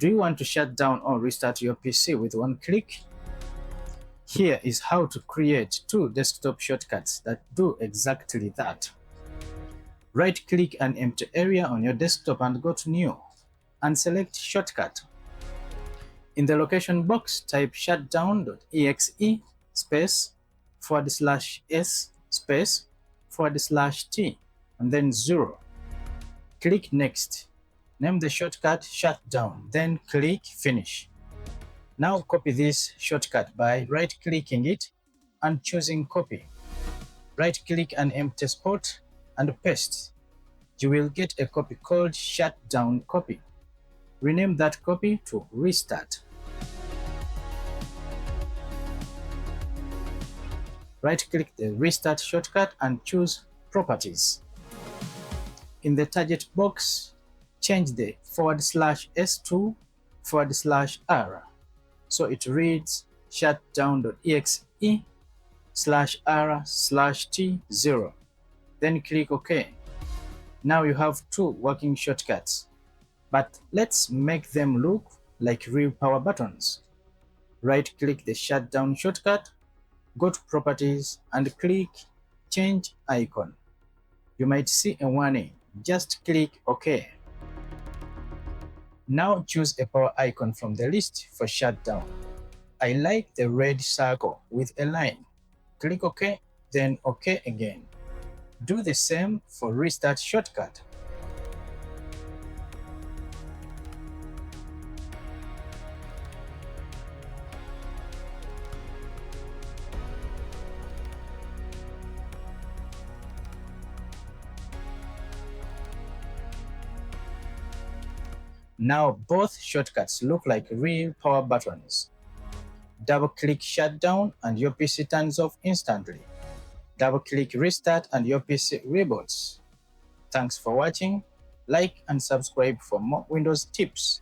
Do you want to shut down or restart your PC with one click? Here is how to create two desktop shortcuts that do exactly that. Right-click an empty area on your desktop and go to New, and select Shortcut. In the location box, type shutdown.exe space /s space /t and then 0. Click Next. Name the shortcut Shutdown, then click Finish. Now copy this shortcut by right-clicking it and choosing Copy. Right-click an empty spot and paste. You will get a copy called Shutdown Copy. Rename that copy to Restart. Right-click the Restart shortcut and choose Properties. In the target box, change the /s to /r. So it reads shutdown.exe /r/t0. Then click OK. Now you have two working shortcuts, but let's make them look like real power buttons. Right-click the shutdown shortcut, go to Properties and click Change Icon. You might see a warning. Just click OK. Now choose a power icon from the list for shutdown. I like the red circle with a line. Click OK, then OK again. Do the same for Restart shortcut. Now both shortcuts look like real power buttons. Double-click Shutdown and your PC turns off instantly. Double-click Restart and your PC reboots. Thanks for watching. Like and subscribe for more Windows tips.